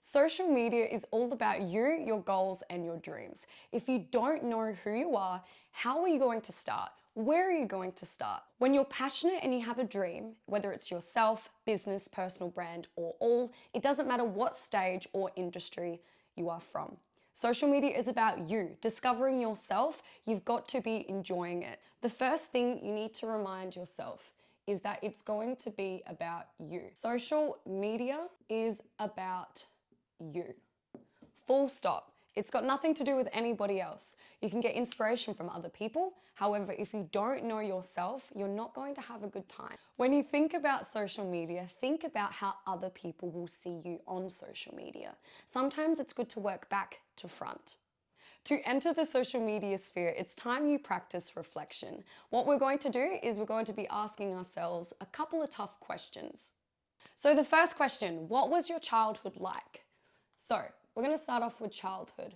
Social media is all about you, your goals, and your dreams. If you don't know who you are, how are you going to start? Where are you going to start? When you're passionate and you have a dream, whether it's yourself, business, personal brand, or all, it doesn't matter what stage or industry you are from. Social media is about you, discovering yourself. You've got to be enjoying it. The first thing you need to remind yourself is that it's going to be about you. Social media is about you. Full stop. It's got nothing to do with anybody else. You can get inspiration from other people. However, if you don't know yourself, you're not going to have a good time. When you think about social media, think about how other people will see you on social media. Sometimes it's good to work back to front. To enter the social media sphere, it's time you practice reflection. What we're going to do is we're going to be asking ourselves a couple of tough questions. So the first question, what was your childhood like? So we're going to start off with childhood.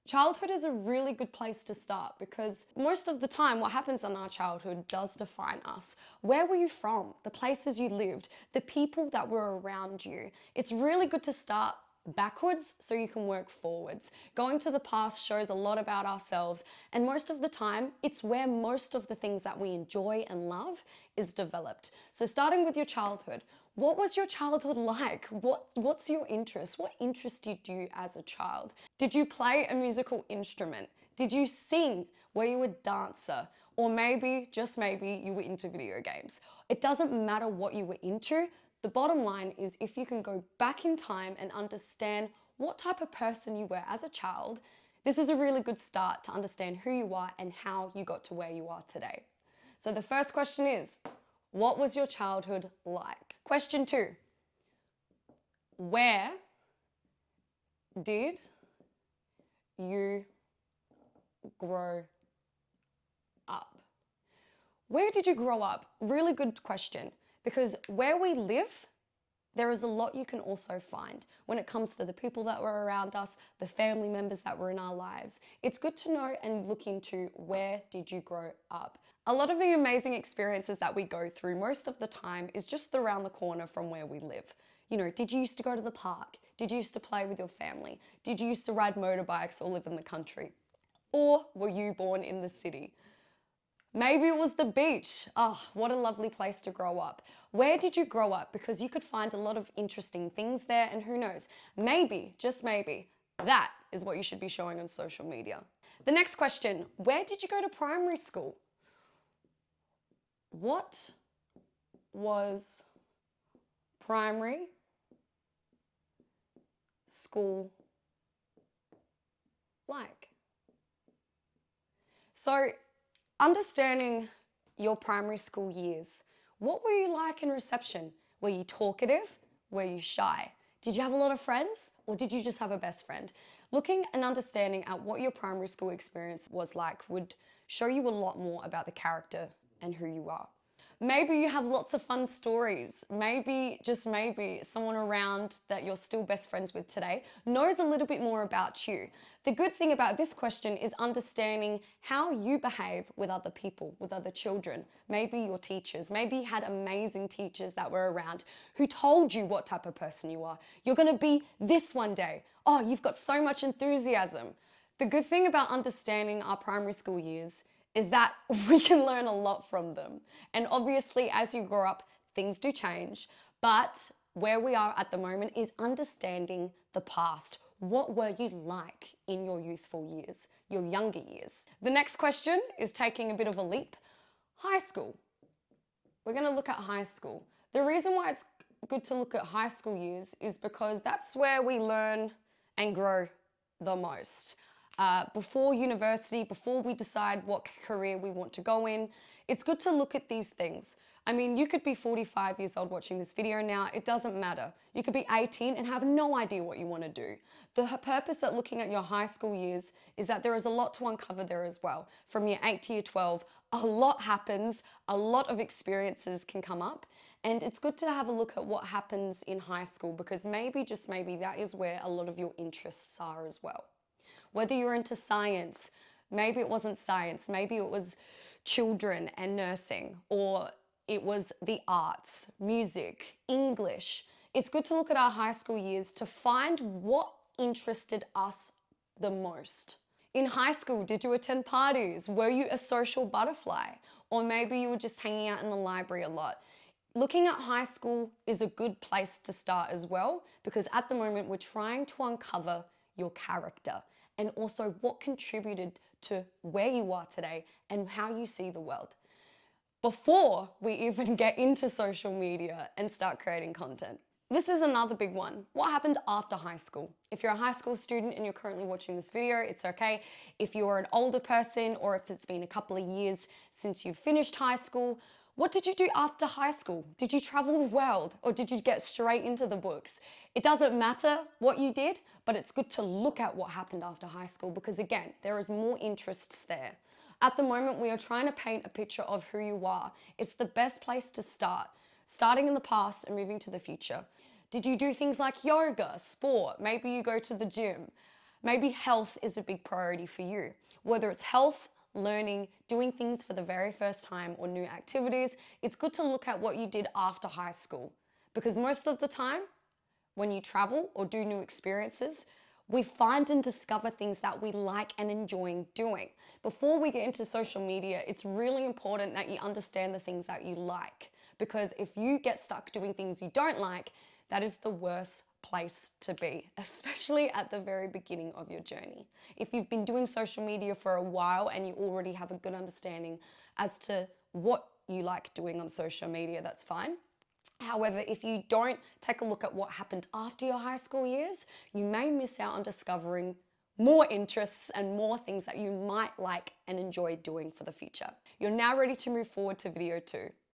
Childhood is a really good place to start because most of the time what happens in our childhood does define us. Where were you from? The places you lived, the people that were around you. It's really good to start backwards so you can work forwards. Going to the past shows a lot about ourselves, and most of the time it's where most of the things that we enjoy and love is developed. So starting with your childhood, what was your childhood like? What's your interest? What interested you as a child? Did you play a musical instrument? Did you sing? Were you a dancer? Or maybe, just maybe, you were into video games. It doesn't matter what you were into. The bottom line is if you can go back in time and understand what type of person you were as a child, this is a really good start to understand who you are and how you got to where you are today. So the first question is, what was your childhood like? Question 2, where did you grow up? Where did you grow up? Really good question, because where we live, there is a lot you can also find when it comes to the people that were around us, the family members that were in our lives. It's good to know and look into where did you grow up. A lot of the amazing experiences that we go through most of the time is just around the corner from where we live. You know, did you used to go to the park? Did you used to play with your family? Did you used to ride motorbikes or live in the country? Or were you born in the city? Maybe it was the beach. Oh, what a lovely place to grow up. Where did you grow up? Because you could find a lot of interesting things there, and who knows, maybe, just maybe, that is what you should be showing on social media. The next question, where did you go to primary school? What was primary school like? So, understanding your primary school years, what were you like in reception? Were you talkative? Were you shy? Did you have a lot of friends, or did you just have a best friend? Looking and understanding at what your primary school experience was like would show you a lot more about the character and who you are. Maybe you have lots of fun stories. Maybe, just maybe, someone around that you're still best friends with today knows a little bit more about you. The good thing about this question is understanding how you behave with other people, with other children. Maybe your teachers. Maybe you had amazing teachers that were around who told you what type of person you are. You're going to be this one day. Oh, you've got so much enthusiasm. The good thing about understanding our primary school years is that we can learn a lot from them. And obviously, as you grow up, things do change. But where we are at the moment is understanding the past. What were you like in your youthful years, your younger years? The next question is taking a bit of a leap. High school. We're going to look at high school. The reason why it's good to look at high school years is because that's where we learn and grow the most. Before university, before we decide what career we want to go in, it's good to look at these things. I mean, you could be 45 years old watching this video now, it doesn't matter. You could be 18 and have no idea what you want to do. The purpose at looking at your high school years is that there is a lot to uncover there as well. From year 8 to year 12, a lot happens, a lot of experiences can come up, and it's good to have a look at what happens in high school because maybe, just maybe, that is where a lot of your interests are as well. Whether you're into science, maybe it wasn't science, maybe it was children and nursing, or it was the arts, music, English. It's good to look at our high school years to find what interested us the most. In high school, did you attend parties? Were you a social butterfly? Or maybe you were just hanging out in the library a lot. Looking at high school is a good place to start as well, because at the moment we're trying to uncover your character and also what contributed to where you are today and how you see the world before we even get into social media and start creating content. This is another big one. What happened after high school? If you're a high school student and you're currently watching this video, it's okay. If you're an older person or if it's been a couple of years since you've finished high school, what did you do after high school? Did you travel the world or did you get straight into the books? It doesn't matter what you did, but it's good to look at what happened after high school because again, there is more interests there. At the moment, we are trying to paint a picture of who you are. It's the best place to start, starting in the past and moving to the future. Did you do things like yoga, sport? Maybe you go to the gym. Maybe health is a big priority for you. Whether it's health, learning, doing things for the very first time or new activities, it's good to look at what you did after high school. Because most of the time, when you travel or do new experiences, we find and discover things that we like and enjoy doing. Before we get into social media, it's really important that you understand the things that you like. Because if you get stuck doing things you don't like, that is the worst place to be, especially at the very beginning of your journey. If you've been doing social media for a while and you already have a good understanding as to what you like doing on social media, that's fine. However, if you don't take a look at what happened after your high school years, you may miss out on discovering more interests and more things that you might like and enjoy doing for the future. You're now ready to move forward to video 2.